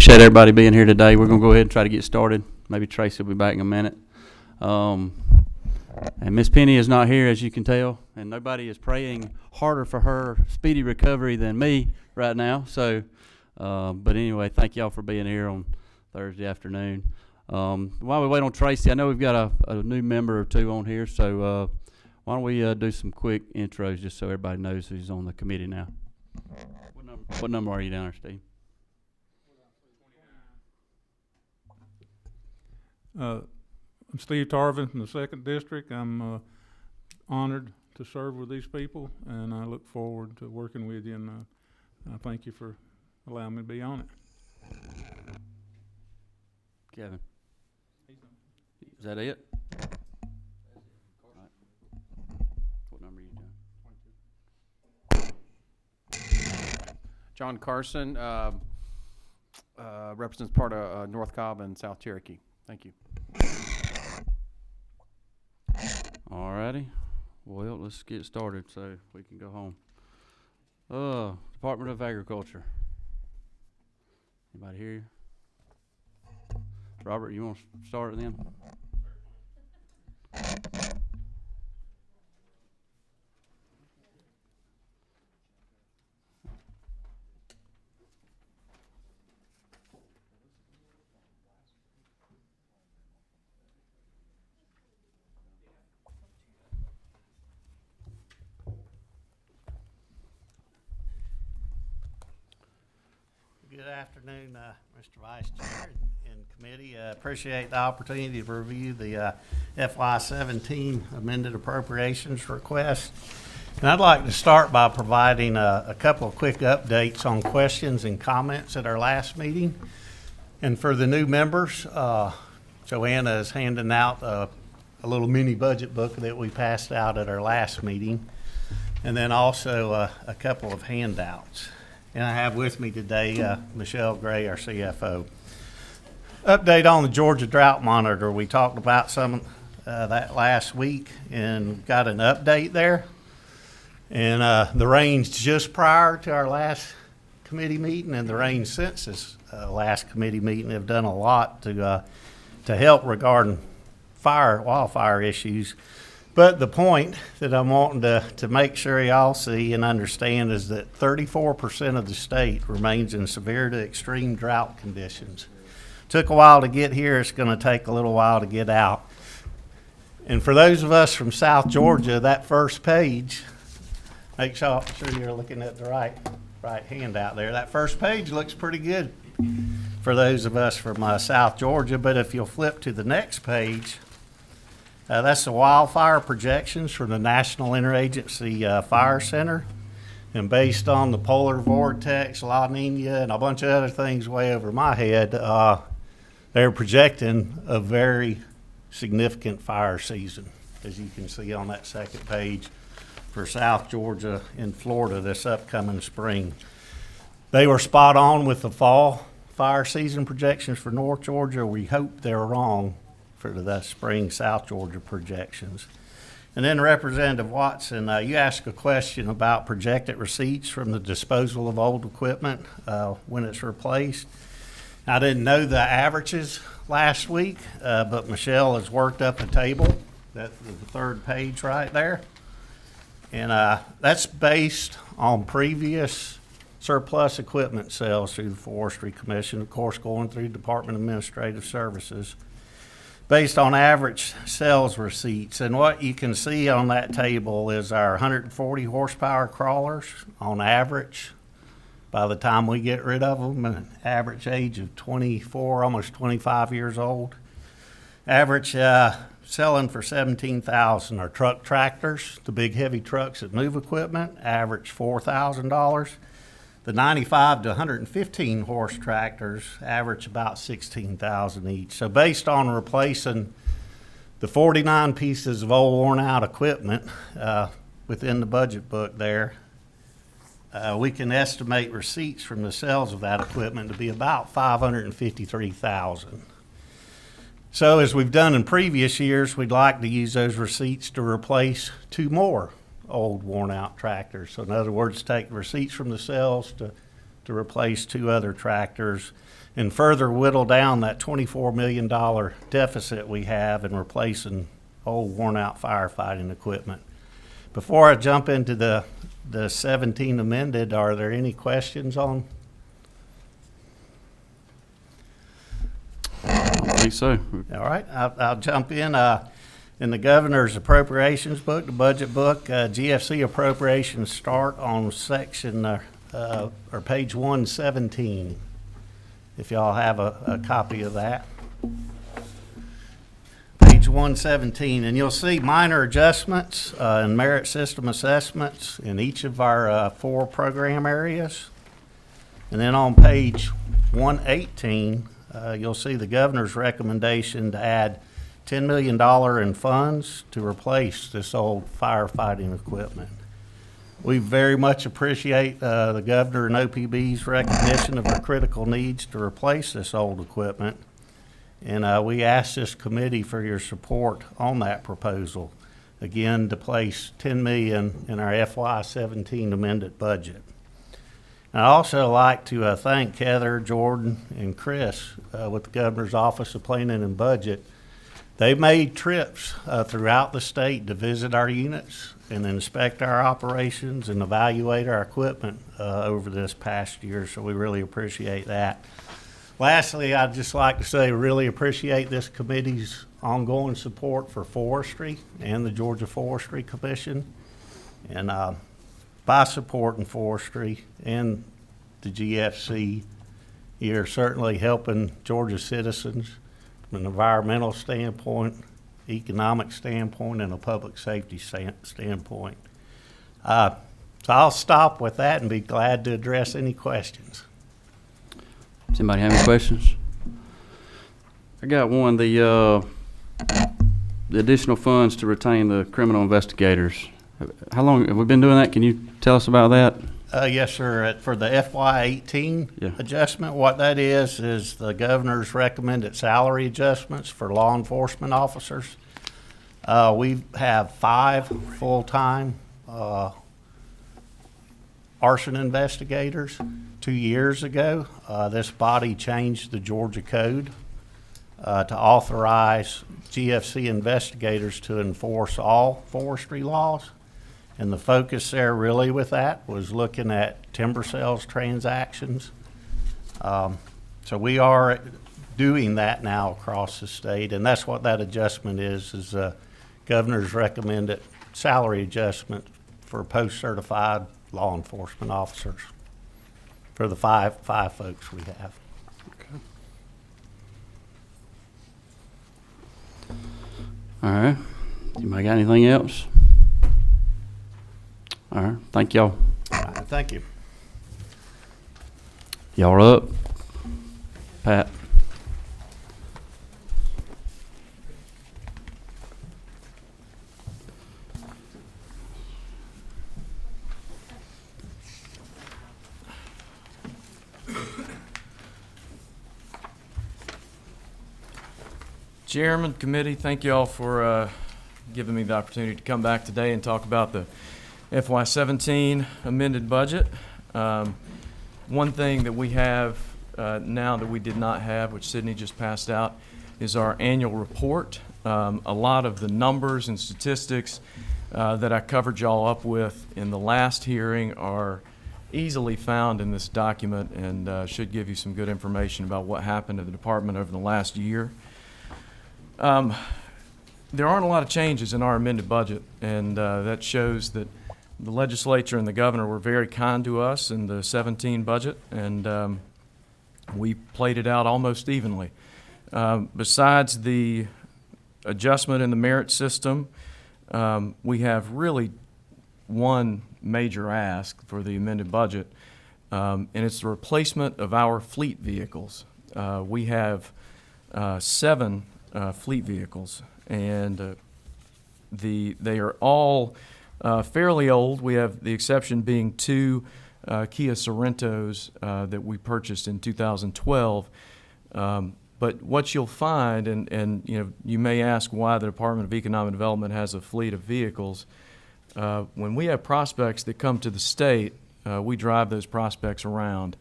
appreciate everybody being here today. We're going to go ahead and try to get started. Maybe Tracy will be back in a minute. And Miss Penny is not here, as you can tell, and nobody is praying harder for her speedy recovery than me right now. So, but anyway, thank y'all for being here on Thursday afternoon. While we wait on Tracy, I know we've got a new member or two on here, so why don't we do some quick intros just so everybody knows who's on the committee now. What number are you down there, Steve? I'm Steve Tarvin from the 2nd District. I'm honored to serve with these people, and I look forward to working with you, and I thank you for allowing me to be on it. Kevin. Is that it? Right. What number are you doing? 22. John Carson represents part of North Cobb and South Cherokee. Thank you. All righty. Well, let's get started so we can go home. Department of Agriculture. Anybody here? Robert, you want to start then? Good afternoon, Mr. Vice Chair and committee. Appreciate the opportunity to review the FY17 amended appropriations request. And I'd like to start by providing a couple of quick updates on questions and comments at our last meeting. And for the new members, Joanna is handing out a little mini budget book that we passed out at our last meeting, and then also a couple of handouts. And I have with me today Michelle Gray, our CFO. Update on the Georgia Drought Monitor. We talked about some that last week and got an update there. And the rains just prior to our last committee meeting and the rains since this last committee meeting have done a lot to help regarding wildfire issues. But the point that I'm wanting to make sure y'all see and understand is that 34% of the state remains in severe to extreme drought conditions. Took a while to get here. It's going to take a little while to get out. And for those of us from South Georgia, that first page, make sure you're looking at the right handout there. That first page looks pretty good for those of us from South Georgia. But if you'll flip to the next page, that's the wildfire projections from the National Interagency Fire Center. And based on the polar vortex, La Nina, and a bunch of other things way over my head, they're projecting a very significant fire season, as you can see on that second page, for South Georgia and Florida this upcoming spring. They were spot on with the fall fire season projections for North Georgia. We hope they're wrong for the spring South Georgia projections. And then Representative Watson, you asked a question about projected receipts from the disposal of old equipment when it's replaced. I didn't know the averages last week, but Michelle has worked up a table. That's the third page right there. And that's based on previous surplus equipment sales through the Forestry Commission, of course going through Department of Administrative Services, based on average sales receipts. And what you can see on that table is our 140 horsepower crawlers on average, by the time we get rid of them, an average age of 24, almost 25 years old. Average selling for $17,000 are truck tractors, the big heavy trucks that move equipment, average $4,000. The 95 to 115 horse tractors average about $16,000 each. So based on replacing the 49 pieces of old worn out equipment within the budget book there, we can estimate receipts from the sales of that equipment to be about $553,000. So as we've done in previous years, we'd like to use those receipts to replace 2 more old worn out tractors. So in other words, take receipts from the sales to replace 2 other tractors and further whittle down that $24 million deficit we have in replacing old worn-out firefighting equipment. Before I jump into the 17 amended, are there any questions on? I think so. All right, I'll jump in. In the governor's appropriations book, the budget book, GFC appropriations start on section or page 117. If y'all have a copy of that. Page 117, and you'll see minor adjustments and merit system assessments in each of our 4 program areas. And then on page 118, you'll see the governor's recommendation to add $10 million in funds to replace this old firefighting equipment. We very much appreciate the governor and OPB's recognition of our critical needs to replace this old equipment. And we ask this committee for your support on that proposal. Again, to place $10 million in our FY17 amended budget. And I'd also like to thank Heather, Jordan, and Chris with the Governor's Office of Planning and Budget. They made trips throughout the state to visit our units and inspect our operations and evaluate our equipment over this past year, so we really appreciate that. Lastly, I'd just like to say really appreciate this committee's ongoing support for forestry and the Georgia Forestry Commission. And by supporting forestry and the GFC, you're certainly helping Georgia citizens from an environmental standpoint, economic standpoint, and a public safety standpoint. So I'll stop with that and be glad to address any questions. Does anybody have any questions? I got one. The additional funds to retain the criminal investigators. How long have we been doing that? Can you tell us about that? Yes, sir. For the FY18 adjustment, what that is the governor's recommended salary adjustments for law enforcement officers. We have 5 full-time arson investigators. 2 years ago, this body changed the Georgia code to authorize GFC investigators to enforce all forestry laws. And the focus there really with that was looking at timber sales transactions. So we are doing that now across the state, and that's what that adjustment is governor's recommended salary adjustment for post-certified law enforcement officers for the five folks we have. Okay. All right. Anybody got anything else? All right. Thank y'all. All right, thank you. Y'all are up. Pat. Chairman, committee, thank you all for giving me the opportunity to come back today and talk about the FY17 amended budget. One thing that we have now that we did not have, which Sydney just passed out, is our annual report. A lot of the numbers and statistics that I covered y'all up with in the last hearing are easily found in this document and should give you some good information about what happened to the department over the last year. There aren't a lot of changes in our amended budget, and that shows that the legislature and the governor were very kind to us in the 17 budget, and we played it out almost evenly. Besides the adjustment in the merit system, we have really one major ask for the amended budget, and it's the replacement of our fleet vehicles. We have 7 fleet vehicles, and they are all fairly old. We have the exception being 2 Kia Sorrentos that we purchased in 2012. But what you'll find, and you know, you may ask why the Department of Economic Development has a fleet of vehicles. When we have prospects that come to the state, we drive those prospects around.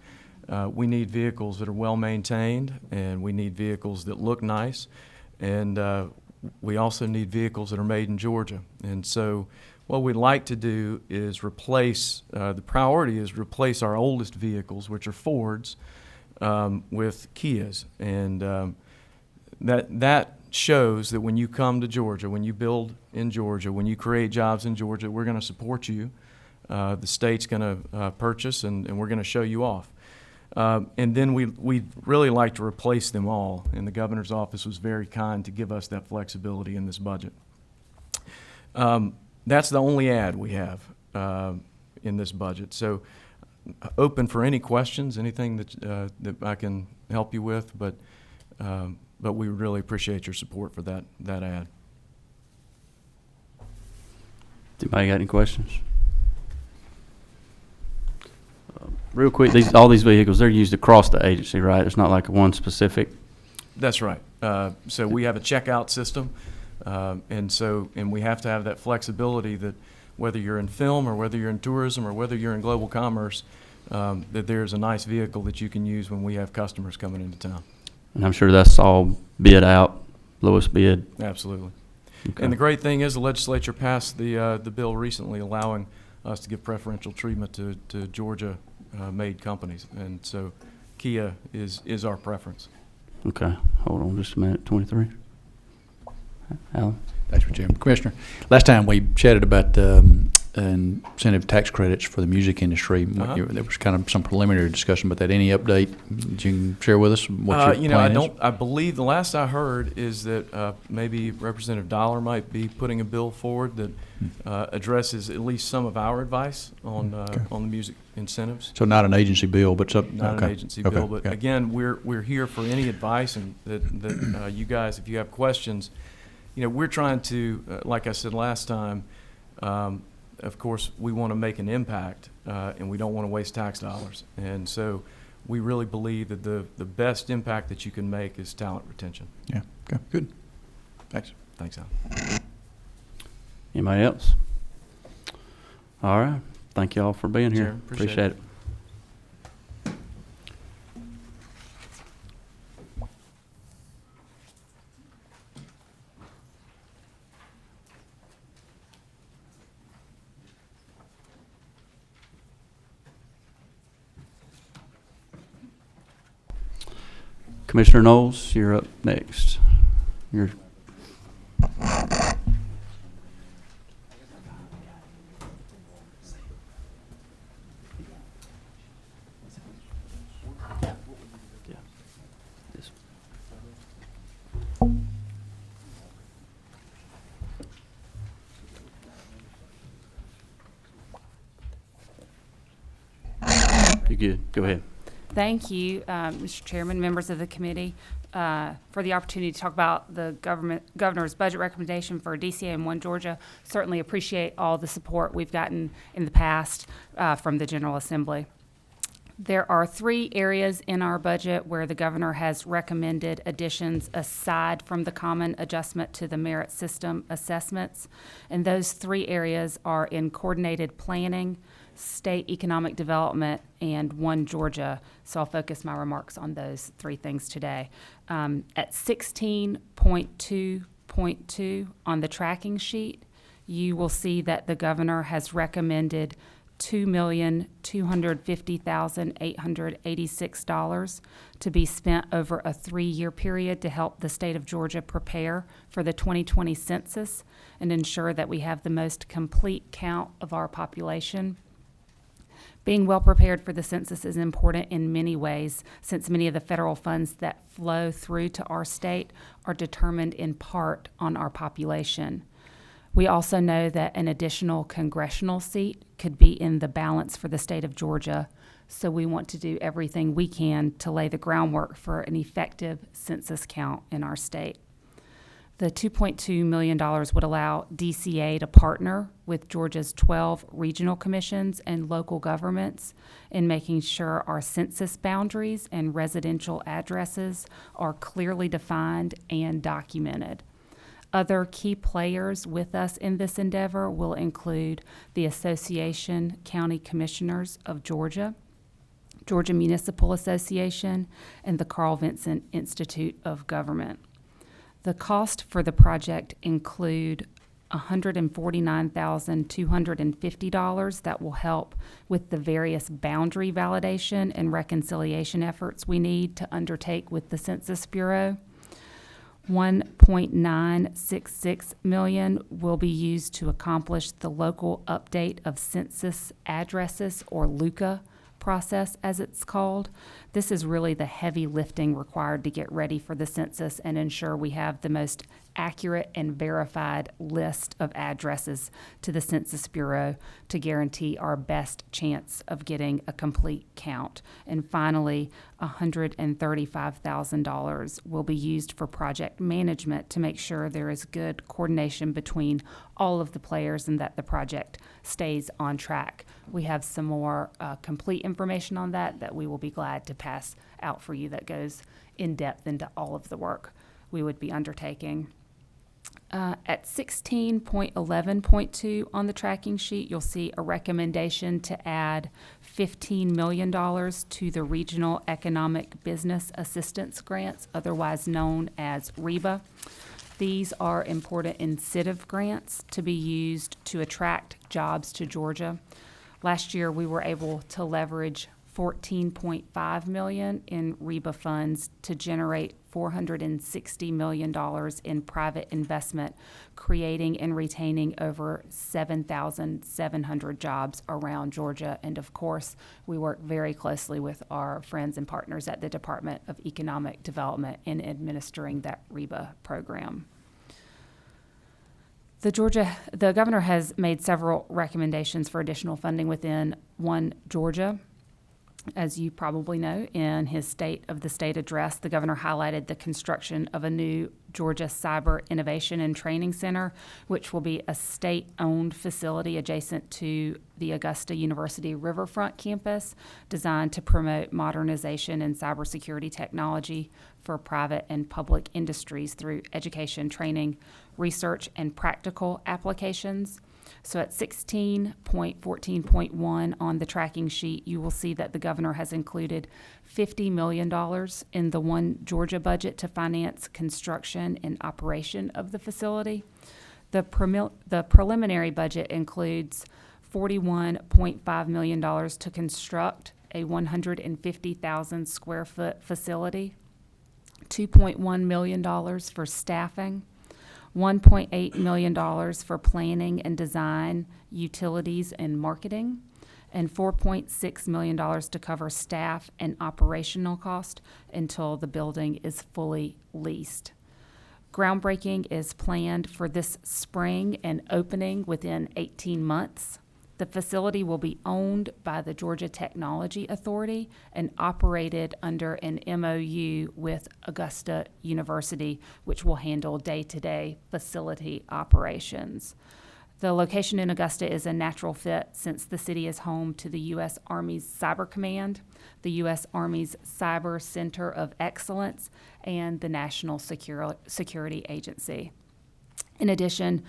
we need vehicles that are well-maintained, and we need vehicles that look nice, and we also need vehicles that are made in Georgia. And so what we'd like to do is replace, the priority is replace our oldest vehicles, which are Fords, with Kias. And that shows that when you come to Georgia, when you build in Georgia, when you create jobs in Georgia, we're going to support you. The state's going to purchase, and we're going to show you off. And then we'd really like to replace them all, and the governor's office was very kind to give us that flexibility in this budget. That's the only ad we have in this budget. So open for any questions, anything that I can help you with, but we really appreciate your support for that ad. Anybody got any questions? Real quick, all these vehicles, they're used across the agency, right? It's not like one specific. That's right. So we have a checkout system, and we have to have that flexibility that whether you're in film or whether you're in tourism or whether you're in global commerce, that there's a nice vehicle that you can use when we have customers coming into town. And I'm sure that's all bid out, lowest bid. Absolutely. Okay. And the great thing is the legislature passed the bill recently allowing us to give preferential treatment to Georgia made companies, and so Kia is our preference. Okay, hold on just a minute. 23. Alan? Thanks, Mr. Chairman. Commissioner, last time we chatted about incentive tax credits for the music industry. There was kind of some preliminary discussion about that. Any update that you can share with us? What your plan is? I believe the last I heard is that maybe Representative Dollar might be putting a bill forward that addresses at least some of our advice on the music incentives. So not an agency bill, but Not an agency bill, but again, we're here for any advice, and that you guys, if you have questions, we're trying to, like I said last time, of course, we want to make an impact, and we don't want to waste tax dollars. And so we really believe that the best impact that you can make is talent retention. Yeah. Okay. Good. Thanks. Thanks, Al. Anybody else? All right. Thank you all for being here. Sure, Appreciate it. Commissioner Knowles, you're up next. You're You're good. Go ahead. Thank you, Mr. Chairman, members of the committee, for the opportunity to talk about the governor's budget recommendation for DCA and One Georgia. Certainly appreciate all the support we've gotten in the past from the General Assembly. There are 3 areas in our budget where the governor has recommended additions aside from the common adjustment to the merit system assessments. And those 3 areas are in coordinated planning, state economic development, and One Georgia. So I'll focus my remarks on those 3 things today. At 16.2.2 on the tracking sheet, you will see that the governor has recommended $2,250,886 to be spent over a 3-year period to help the state of Georgia prepare for the 2020 census and ensure that we have the most complete count of our population. Being well prepared for the census is important in many ways, since many of the federal funds that flow through to our state are determined in part on our population. We also know that an additional congressional seat could be in the balance for the state of Georgia, so we want to do everything we can to lay the groundwork for an effective census count in our state. The $2.2 million would allow DCA to partner with Georgia's 12 regional commissions and local governments in making sure our census boundaries and residential addresses are clearly defined and documented. Other key players with us in this endeavor will include the Association County Commissioners of Georgia, Georgia Municipal Association, and the Carl Vinson Institute of Government. The cost for the project include $149,250 that will help with the various boundary validation and reconciliation efforts we need to undertake with the Census Bureau. $1.966 million will be used to accomplish the local update of census addresses, or LUCA process as it's called. This is really the heavy lifting required to get ready for the census and ensure we have the most accurate and verified list of addresses to the Census Bureau to guarantee our best chance of getting a complete count. And finally, $135,000 will be used for project management to make sure there is good coordination between all of the players and that the project stays on track. We have some more complete information on that we will be glad to pass out for you that goes in depth into all of the work we would be undertaking. At 16.11.2 on the tracking sheet, you'll see a recommendation to add $15 million to the Regional Economic Business Assistance Grants, otherwise known as REBA. These are important incentive grants to be used to attract jobs to Georgia. Last year, we were able to leverage $14.5 million in REBA funds to generate $460 million in private investment, creating and retaining over 7,700 jobs around Georgia. And of course, we work very closely with our friends and partners at the Department of Economic Development in administering that REBA program. The governor has made several recommendations for additional funding within One Georgia. As you probably know, in his State of the State address, the governor highlighted the construction of a new Georgia Cyber Innovation and Training Center, which will be a state-owned facility adjacent to the Augusta University Riverfront campus, designed to promote modernization in cybersecurity technology for private and public industries through education, training, research, and practical applications. So at 16.14.1 on the tracking sheet, you will see that the governor has included $50 million in the One Georgia budget to finance construction and operation of the facility. The preliminary budget includes $41.5 million to construct a 150,000 square foot facility, $2.1 million for staffing, $1.8 million for planning and design, utilities, and marketing, and $4.6 million to cover staff and operational cost until the building is fully leased. Groundbreaking is planned for this spring and opening within 18 months. The facility will be owned by the Georgia Technology Authority and operated under an MOU with Augusta University, which will handle day-to-day facility operations. The location in Augusta is a natural fit since the city is home to the U.S. Army's Cyber Command, the U.S. Army's Cyber Center of Excellence, and the National Security Agency. In addition,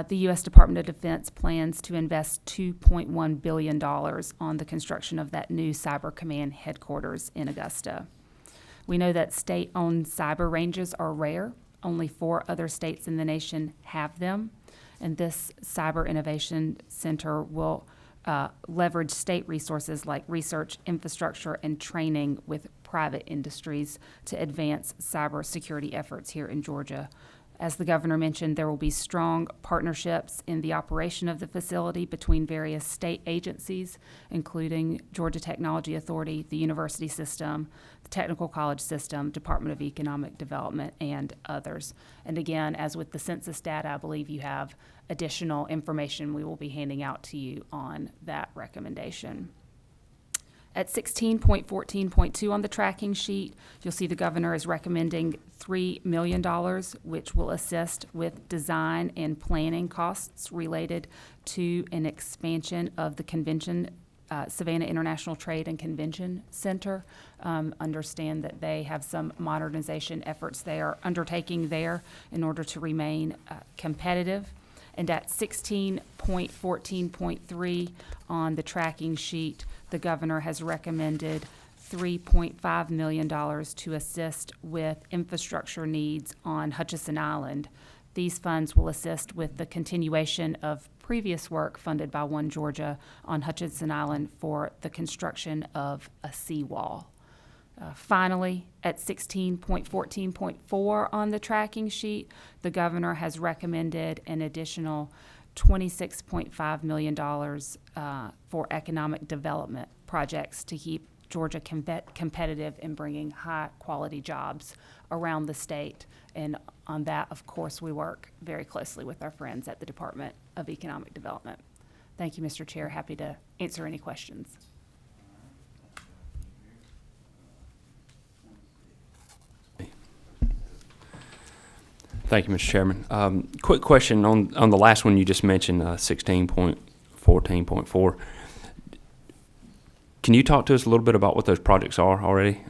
the U.S. Department of Defense plans to invest $2.1 billion on the construction of that new Cyber Command headquarters in Augusta. We know that state-owned cyber ranges are rare. Only 4 other states in the nation have them. And this Cyber Innovation Center will leverage state resources like research, infrastructure, and training with private industries to advance cybersecurity efforts here in Georgia. As the governor mentioned, there will be strong partnerships in the operation of the facility between various state agencies, including Georgia Technology Authority, the university system, the technical college system, Department of Economic Development, and others. And again, as with the census data, I believe you have additional information we will be handing out to you on that recommendation. At 16.14.2 on the tracking sheet, you'll see the governor is recommending $3 million, which will assist with design and planning costs related to an expansion of the convention, Savannah International Trade and Convention Center. Understand that they have some modernization efforts they are undertaking there in order to remain competitive. And at 16.14.3 on the tracking sheet, the governor has recommended $3.5 million to assist with infrastructure needs on Hutchinson Island. These funds will assist with the continuation of previous work funded by One Georgia on Hutchinson Island for the construction of a seawall. Finally, at 16.14.4 on the tracking sheet, the governor has recommended an additional $26.5 million for economic development projects to keep Georgia competitive in bringing high-quality jobs around the state. And on that, of course, we work very closely with our friends at the Department of Economic Development. Thank you, Mr. Chair. Happy to answer any questions. Thank you, Mr. Chairman. Quick question on the last one you just mentioned, 16.14.4. Can you talk to us a little bit about what those projects are already?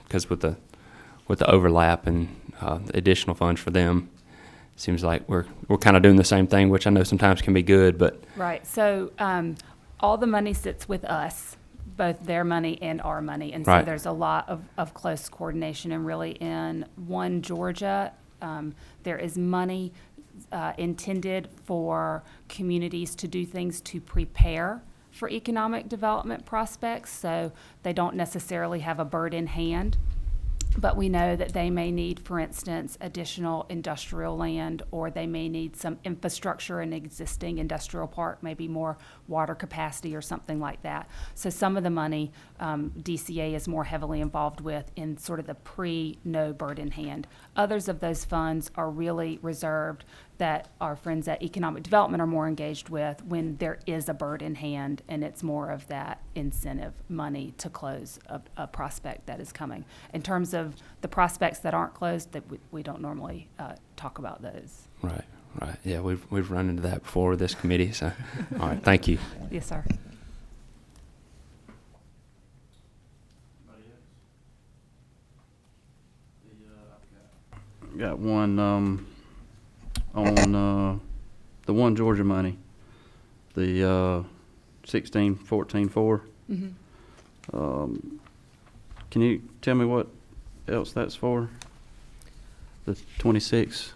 Because with the overlap and the additional funds for them, seems like we're kind of doing the same thing, which I know sometimes can be good, but Right. So all the money sits with us, both their money and our money. And so Right. there's a lot of close coordination. And really in One Georgia, there is money intended for communities to do things to prepare for economic development prospects. So they don't necessarily have a bird in hand. But we know that they may need, for instance, additional industrial land, or they may need some infrastructure in an existing industrial park, maybe more water capacity or something like that. So some of the money DCA is more heavily involved with in sort of the no bird in hand. Others of those funds are really reserved that our friends at Economic Development are more engaged with when there is a bird in hand, and it's more of that incentive money to close a prospect that is coming. In terms of the prospects that aren't closed, that we don't normally talk about those. right. Yeah, we've run into that before with this committee. So, all right, thank you. Yes, sir. Got one on the One Georgia money, the 16.14.4. Mm-hmm. Can you tell me what else that's for? The 26.5.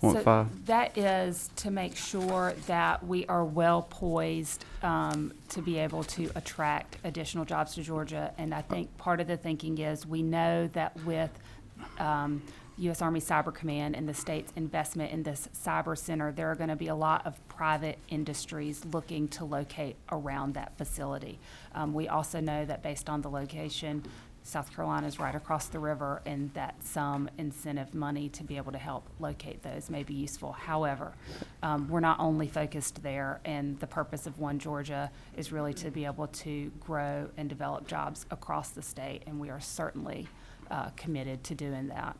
So that is to make sure that we are well poised to be able to attract additional jobs to Georgia. And I think part of the thinking is we know that with U.S. Army Cyber Command and the state's investment in this cyber center, there are going to be a lot of private industries looking to locate around that facility. We also know that based on the location, South Carolina is right across the river, and that some incentive money to be able to help locate those may be useful. However, we're not only focused there, and the purpose of One Georgia is really to be able to grow and develop jobs across the state, and we are certainly committed to doing that.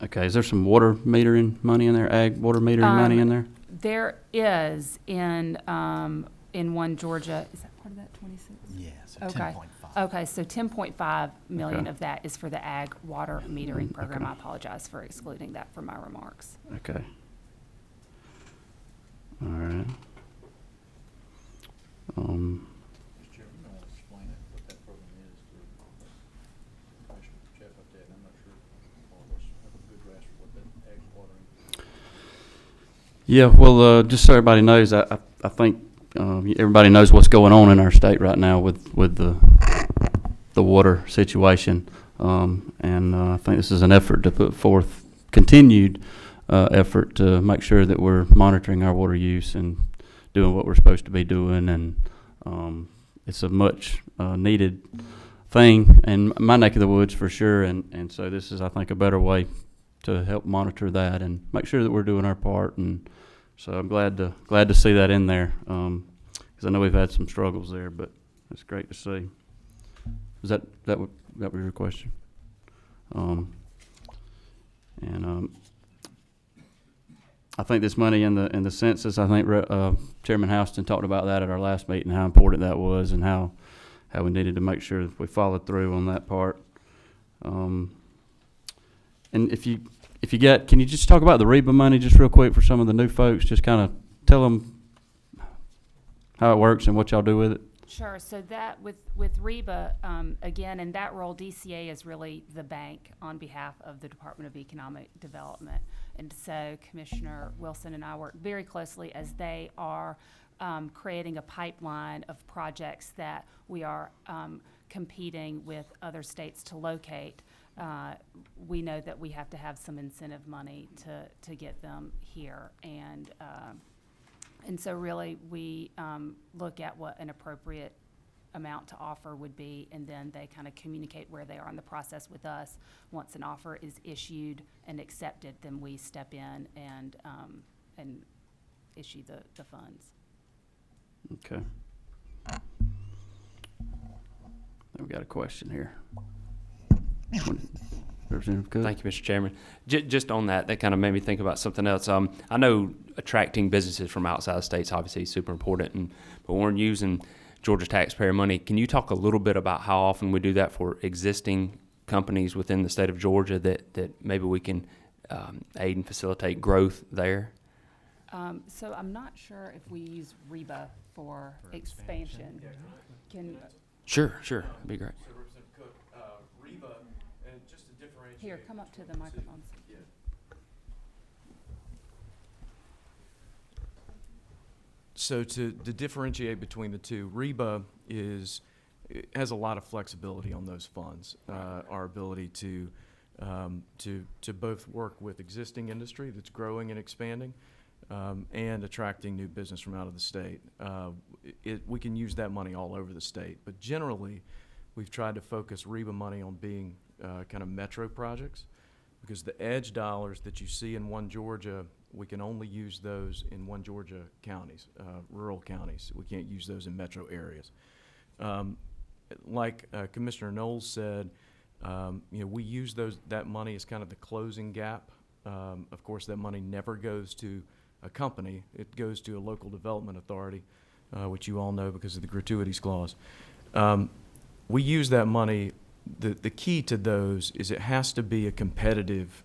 Okay, is there some water metering money in there, ag water metering money in there? There is in One Georgia. Is that part of that 26? Yeah, so Okay. 10.5. Okay, so 10.5 million Okay. of that is for the ag water metering program. I apologize for excluding that from my remarks. Okay. All right. Mr. Chairman, you want to explain what that program is to Commissioner Jeff up there? I'm not sure all of us have a good grasp of what that ag watering. Yeah, well, just so everybody knows, I think everybody knows what's going on in our state right now with the water situation, and I think this is an effort to put forth continued effort to make sure that we're monitoring our water use and doing what we're supposed to be doing, and it's a much needed thing in my neck of the woods for sure, and so this is, I think, a better way to help monitor that and make sure that we're doing our part. And so I'm glad to see that in there, because I know we've had some struggles there, but it's great to see. Was that was your question? I think this money in the census, I think Chairman Houston talked about that at our last meeting, how important that was, and how we needed to make sure that we followed through on that part. And if you can you just talk about the REBA money just real quick for some of the new folks? Just kind of tell them how it works and what y'all do with it. Sure. So that with REBA, again, in that role, DCA is really the bank on behalf of the Department of Economic Development. And so Commissioner Wilson and I work very closely as they are creating a pipeline of projects that we are competing with other states to locate. We know that we have to have some incentive money to get them here. And so really, we look at what an appropriate amount to offer would be, and then they kind of communicate where they are in the process with us. Once an offer is issued and accepted, then we step in and issue the funds. Okay. Then we got a question here. Representative Cook? Thank you, Mr. Chairman. Just on that kind of made me think about something else. I know attracting businesses from outside the states obviously is super important, but when we're using Georgia taxpayer money, can you talk a little bit about how often we do that for existing companies within the state of Georgia that maybe we can aid and facilitate growth there? So I'm not sure if we use REBA for expansion. Sure, that'd be great. So Representative Cook, REBA, and just to differentiate. Here, come up to the microphones. Yeah. So to differentiate between the two, REBA has a lot of flexibility on those funds. Our ability to both work with existing industry that's growing and expanding, and attracting new business from out of the state. We can use that money all over the state, but generally, we've tried to focus REBA money on being kind of metro projects, because the edge dollars that you see in One Georgia, we can only use those in One Georgia counties, rural counties. We can't use those in metro areas. Like Commissioner Knowles said, we use that money as kind of the closing gap. Of course, that money never goes to a company. It goes to a local development authority, which you all know because of the gratuities clause. We use that money. The key to those is it has to be a competitive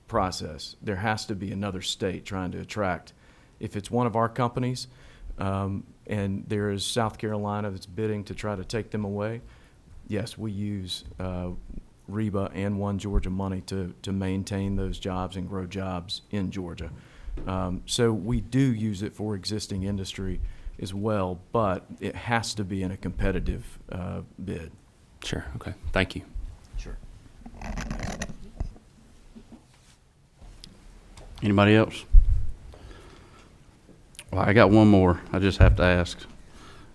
process. There has to be another state trying to attract. If it's one of our companies, and there is South Carolina that's bidding to try to take them away, yes, we use REBA and One Georgia money to maintain those jobs and grow jobs in Georgia. So we do use it for existing industry as well, but it has to be in a competitive bid. Sure, okay, thank you. Sure. Anybody else? Well, I got one more. I just have to ask.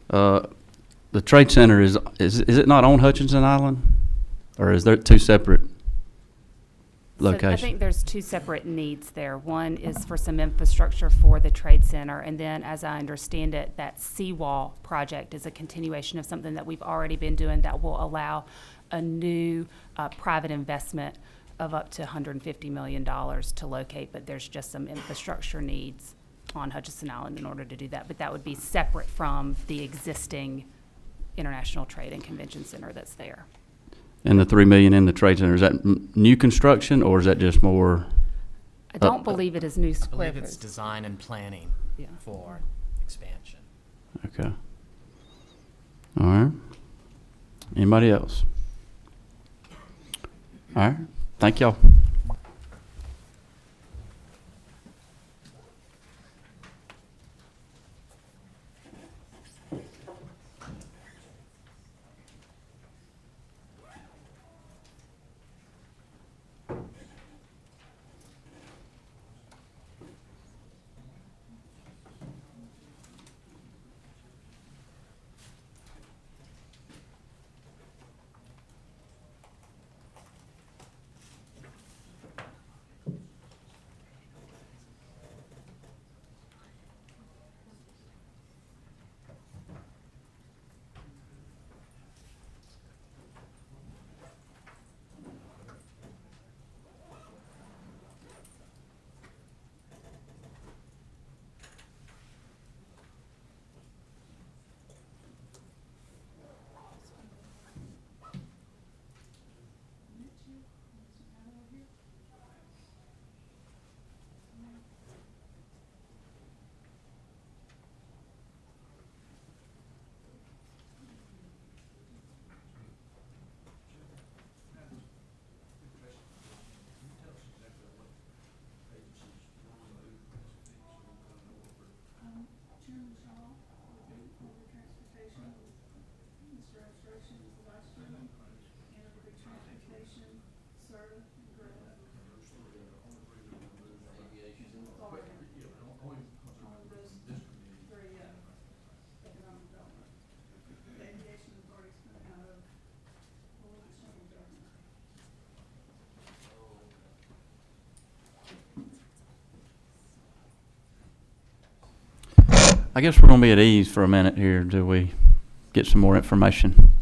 The Trade Center is it not on Hutchinson Island, or is there two separate locations? So I think there's two separate needs there. One is for some infrastructure for the Trade Center, and then, as I understand it, that seawall project is a continuation of something that we've already been doing that will allow a new private investment of up to $150 million to locate, but there's just some infrastructure needs on Hutchinson Island in order to do that. But that would be separate from the existing International Trade and Convention Center that's there. And the $3 million in the Trade Center, is that new construction, or is that just more? I don't believe it is new I square believe it's footage. design and planning Yeah. for expansion. Okay. All right. Anybody else? All right. Thank y'all. I guess we're gonna be at ease for a minute here until we get some more information.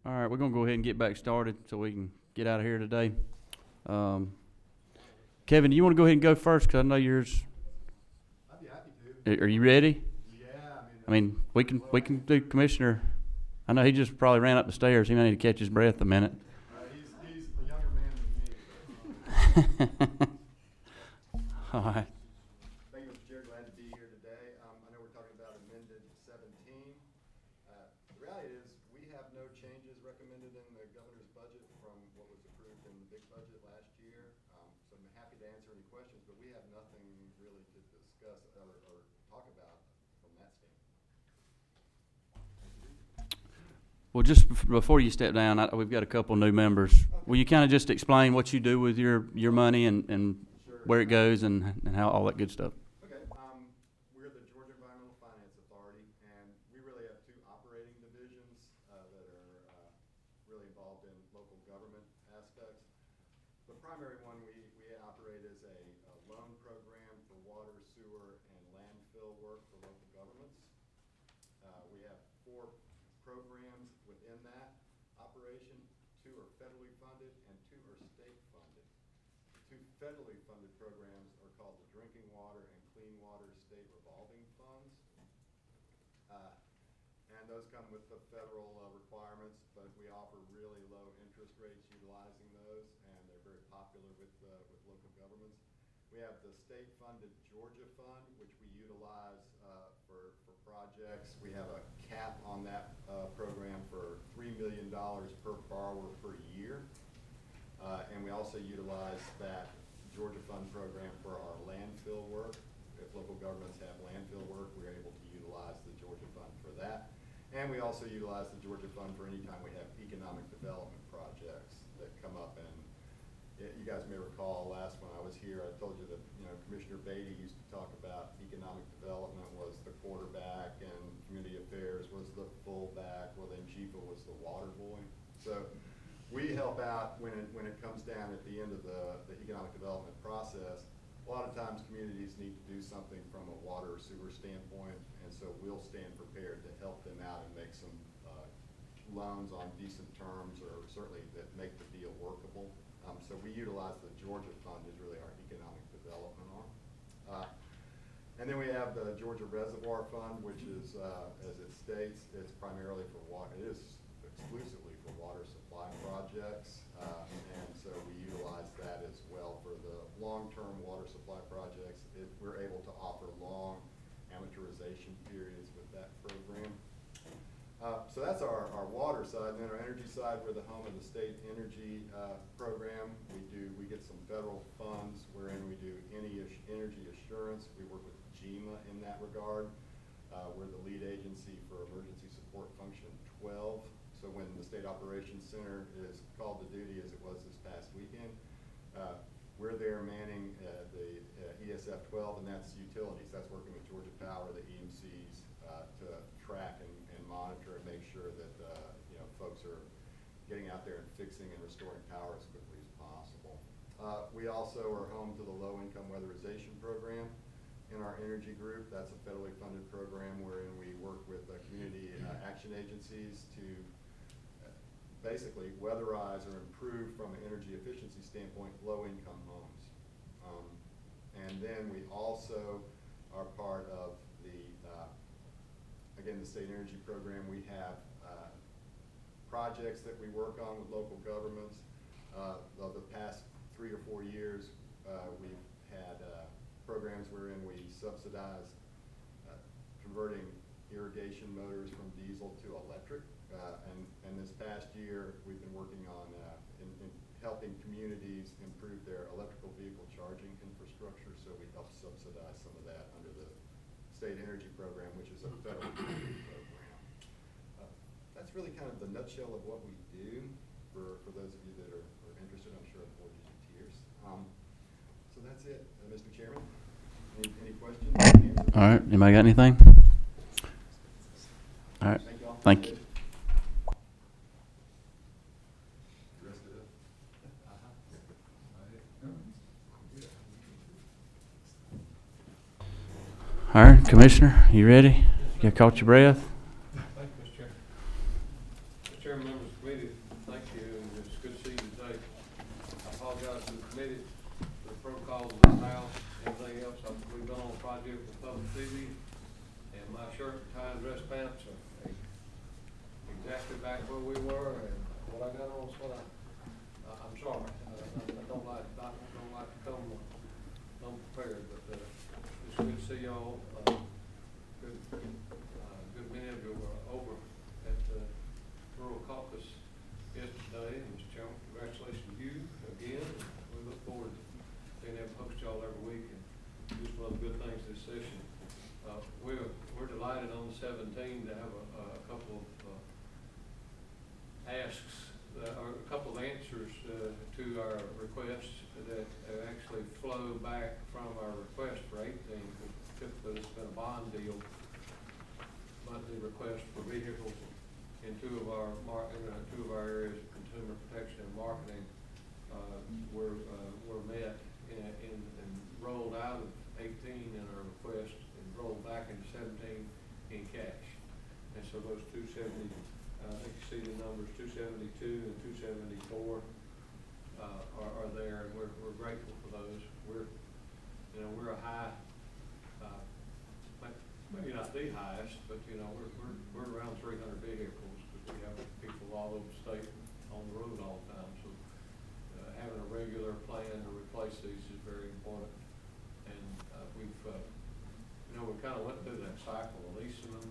All right, we're gonna go ahead and get back started so we can get out of here today. Kevin, do you want to go ahead and go first? Because I know yours. I'd be happy to. Are you ready? Yeah, I mean, we can do Commissioner. I know he just probably ran up the stairs. He may need to catch his breath a minute. he's a younger man than me. All right. Thank you, Mr. Chair. Glad to be here today. I know we're talking about amended 17. The reality is we have no changes recommended in the governor's budget from what was approved in the big budget last year. So I'm happy to answer any questions, but we have nothing really to discuss or talk about from that standpoint. Well, just before you step down, we've got a couple new members. Will you kind of just explain what you do with your money and Sure. where it goes and how all that good stuff? Okay, we're the Georgia Environmental Finance Authority, and we really have two operating divisions that are really involved in local government aspects. The primary one we operate is a loan program for water, sewer, and landfill work for local governments. We have 4 programs within that operation. 2 are federally funded and 2 are state funded. The 2 federally funded programs are called the Drinking Water and Clean Water State Revolving Funds. And those come with the federal requirements, but we offer really low interest rates utilizing those, and they're very popular with local governments. We have the state-funded Georgia Fund, which we utilize for projects. We have a cap on that program for $3 million per borrower per year. And we also utilize that Georgia Fund program for our landfill work. If local governments have landfill work, we're able to utilize the Georgia Fund for that. And we also utilize the Georgia Fund for any time we have economic development projects that come up. And you guys may recall last when I was here, I told you that Commissioner Beatty used to talk about economic development was the quarterback and community affairs was the fullback. Well, then Chifa was the water boy. So we help out when it comes down at the end of the economic development process. A lot of times communities need to do something from a water or sewer standpoint, and so we'll stand prepared to help them out and make some loans on decent terms, or certainly that make the deal workable. So we utilize the Georgia Fund as really our economic development arm. And then we have the Georgia Reservoir Fund, which is, as it states, it's primarily for water. It is exclusively for water supply projects, and so we utilize that as well for the long-term water supply projects. We're able to offer long amortization periods with that program. So that's our water side. And then our energy side, we're the home of the state energy program. We get some federal funds wherein we do energy assurance. We work with GEMA in that regard. We're the lead agency for Emergency Support Function 12. So when the State Operations Center is called to duty, as it was this past weekend, we're there manning the ESF 12, and that's utilities. That's working with Georgia Power, the EMCs, to track and monitor and make sure that folks are getting out there and fixing and restoring power as quickly as possible. We also are home to the Low-Income Weatherization Program in our energy group. That's a federally funded program wherein we work with community action agencies to basically weatherize or improve from an energy efficiency standpoint low-income homes. And then we also are part of the, again, the state energy program. We have projects that we work on with local governments. Of the past 3 or 4 years, we've had programs wherein we subsidize converting irrigation motors from diesel to electric. And this past year, we've been working on in helping communities improve their electrical vehicle charging infrastructure. So we help subsidize some of that under the state energy program, which is a federal program. That's really kind of the nutshell of what we do for those of you that are interested. I'm sure it bores you to tears. So that's it, Mr. Chairman. Any questions? All right. Anybody got anything? All right. Thank you. All right, Commissioner, you ready? You caught your breath? Thank you, Mr. Chairman. Mr. Chairman, members of the committee, here for public TV, and my shirt and tie and dress pants are exactly back where we were, and what I got on is what I'm sorry. I don't like to come unprepared, but it's good to see y'all. Good many of you were over at the Rural Caucus yesterday, and Mr. Chairman, congratulations to you again. We look forward to being able to host y'all every week and do some other good things this session. We're delighted on the 17 to have a couple of asks or a couple of answers to our requests that actually flow back from our request for 18. Typically, it's been a bond deal, monthly request for vehicles in two of our areas of consumer protection and marketing were met and rolled out of 18 in our request and rolled back into 17 in cash. And so those 270, I think you see the numbers 272 and 274 are there, and we're grateful for those. We're a high, maybe not the highest, but we're around 300 vehicles because we have people all over the state on the road all the time. So having a regular plan to replace these is very important. And we kind of went through that cycle of leasing them,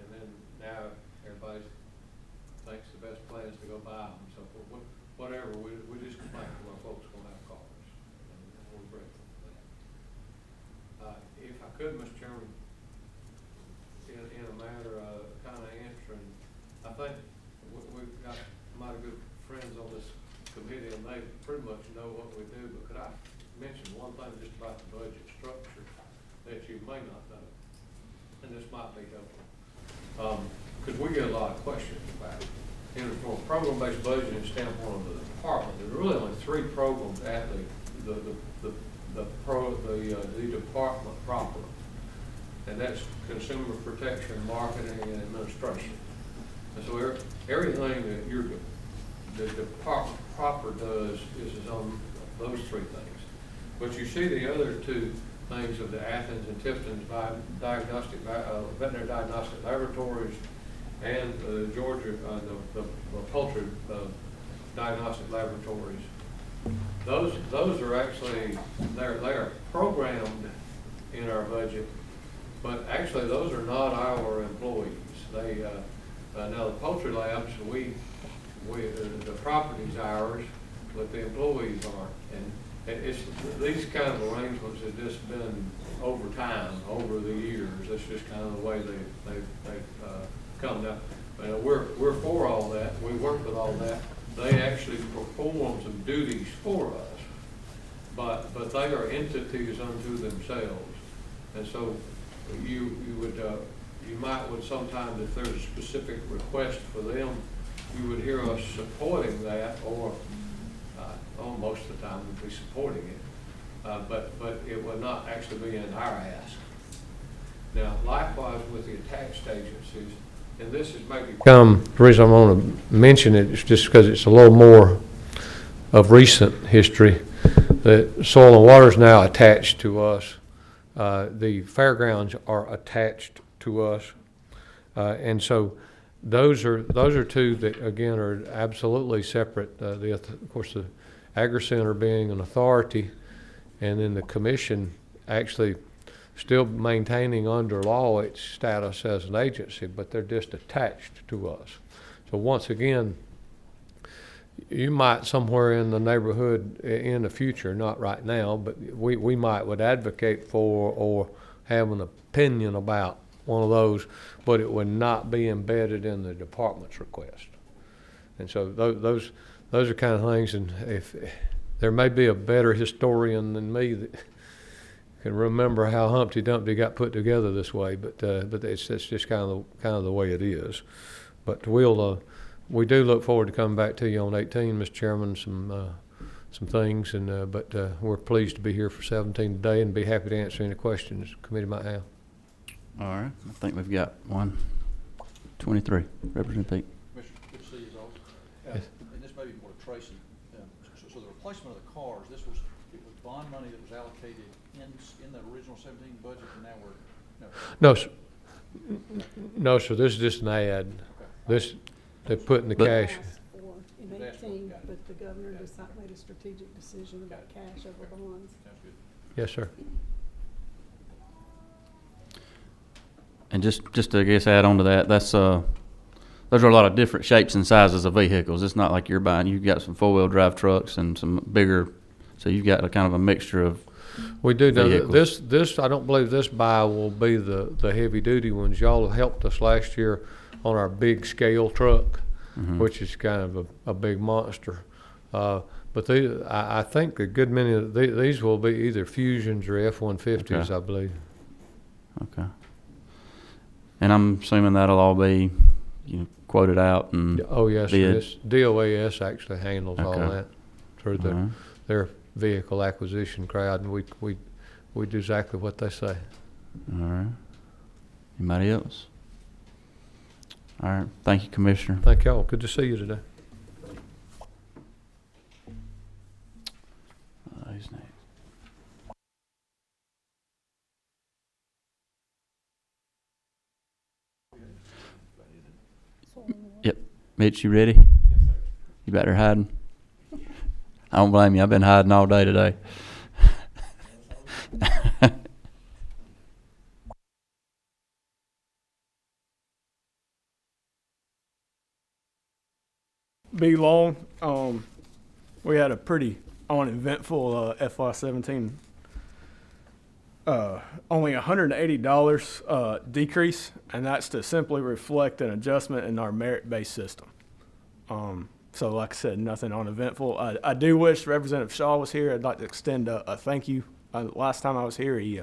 and then now everybody thinks the best plan is to go buy them. So whatever, we just come back to our folks going to have cars, and we're grateful for that. If I could, Mr. Chairman, in a matter of kind of answering, I think we've got mighty good friends on this committee, and they pretty much know what we do, but could I mention one thing just about the budget structure that you may not know, and this might be helpful, because we get a lot of questions about it. And from a program-based budgeting standpoint of the department, there are really only 3 programs at the department proper, and that's consumer protection, marketing, and administration. And so everything that the department proper does is on those 3 things. But you see the other 2 things of the Athens and Tifton's veterinary diagnostic laboratories and Georgia, the poultry diagnostic laboratories. Those are actually, they're programmed in our budget, but actually those are not our employees. They now the poultry labs, the property's ours, but the employees aren't. And it's these kind of arrangements have just been over time, over the years. That's just kind of the way they come down. We're for all that. We work with all that. They actually perform some duties for us, but they are entities unto themselves. And so you might sometimes, if there's a specific request for them, you would hear us supporting that, or most of the time we'd be supporting it, but it would not actually be in our ask. Now, likewise with the attached agencies, and this is maybe the reason I want to mention it is just because it's a little more of recent history. The Soil and Water is now attached to us. The fairgrounds are attached to us, and so those are 2 that again are absolutely separate. Of course, the Agri Center being an authority, and then the commission actually still maintaining under law its status as an agency, but they're just attached to us. So once again, you might somewhere in the neighborhood in the future, not right now, but we would advocate for or have an opinion about one of those, but it would not be embedded in the department's request. And so those are kind of things, and if there may be a better historian than me that can remember how Humpty Dumpty got put together this way, but it's just kind of the way it is. But we do look forward to coming back to you on 18, Mr. Chairman, some things, and but we're pleased to be here for 17 today, and be happy to answer any questions the committee might have. All right, I think we've got one. 23, Representative Peake. Good to see you all. Yes. And this may be more to Tracy. So the replacement of the cars, this was bond money that was allocated in the original 17 budget, and now we're, no. No, sir. No, sir, this is just an ad. This, they put in the But- cash. Asked for in That's what 18, got it. but the governor made a strategic decision about cash over bonds. Sounds good. Yes, sir. And just to, I guess, add on to that, that's, those are a lot of different shapes and sizes of vehicles. It's not like you've got some four-wheel drive trucks and some bigger, so you've got a kind of a mixture of, We do know that Vehicles. this, I don't believe this buy will be the heavy-duty ones. Y'all helped us last year on our big scale truck, which is kind of a big monster. But I think a good many of these will be either Fusions or F-150s, Okay. I believe. okay. And I'm assuming that'll all be, quoted out and, Oh, yes, sir. Bid. This DOAS actually handles all Okay. that through Alright. their vehicle acquisition crowd, and we do exactly what they say. all right. Anybody else? All right, thank you, Commissioner. Thank y'all. Good to see you today. Who's next? Yep. Mitch, you ready? Yes, sir. You back there hiding? I don't blame you. I've been hiding all day today. Be long. We had a pretty uneventful FY17. Only $180 decrease, and that's to simply reflect an adjustment in our merit-based system. So, like I said, nothing uneventful. I do wish Representative Shaw was here. I'd like to extend a thank you. Last time I was here, he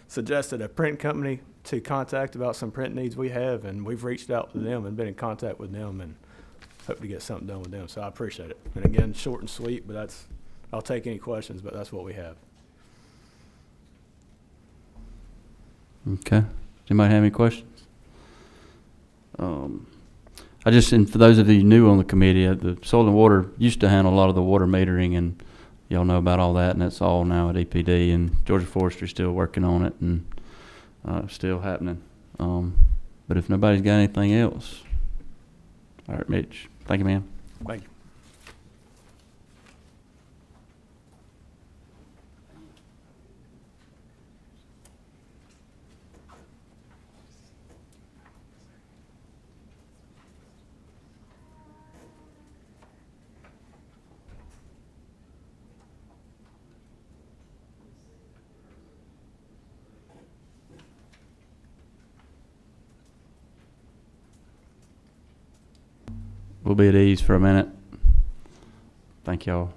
suggested a print company to contact about some print needs we have, and we've reached out to them and been in contact with them, and hope to get something done with them. So I appreciate it. And again, short and sweet, but I'll take any questions, but that's what we have. Okay. Does anybody have any questions? And for those of you new on the committee, the Soil and Water used to handle a lot of the water metering, and y'all know about all that, and that's all now at EPD, and Georgia Forestry still working on it, and still happening. But if nobody's got anything else, all right, Mitch. Thank you, man. Thank you. We'll be at ease for a minute. Thank y'all.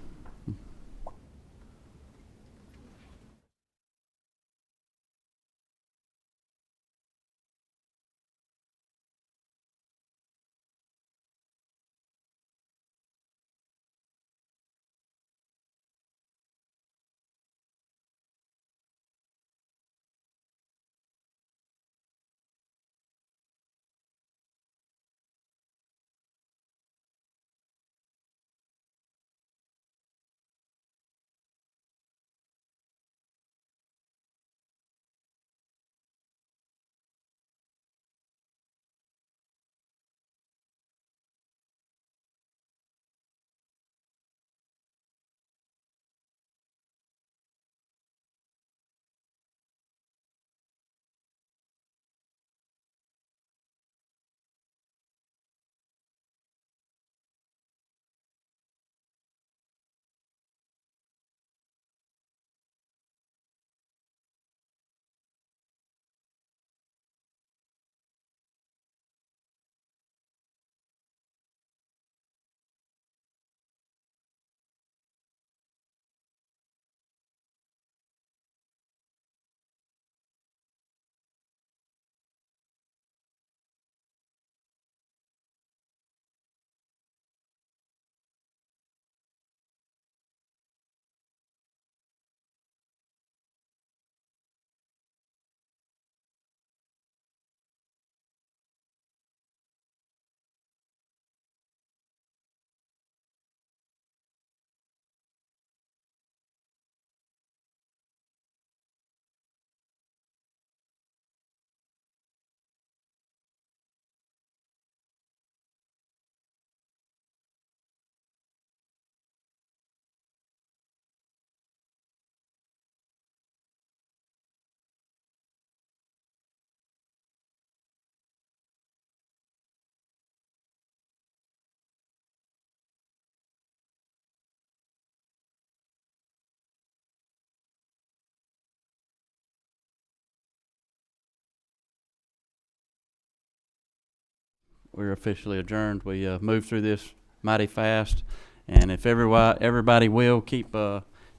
we're officially adjourned. We moved through this mighty fast, and if everybody will keep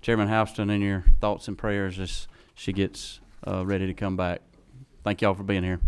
Chairman Houston in your thoughts and prayers as she gets ready to come back. Thank y'all for being here.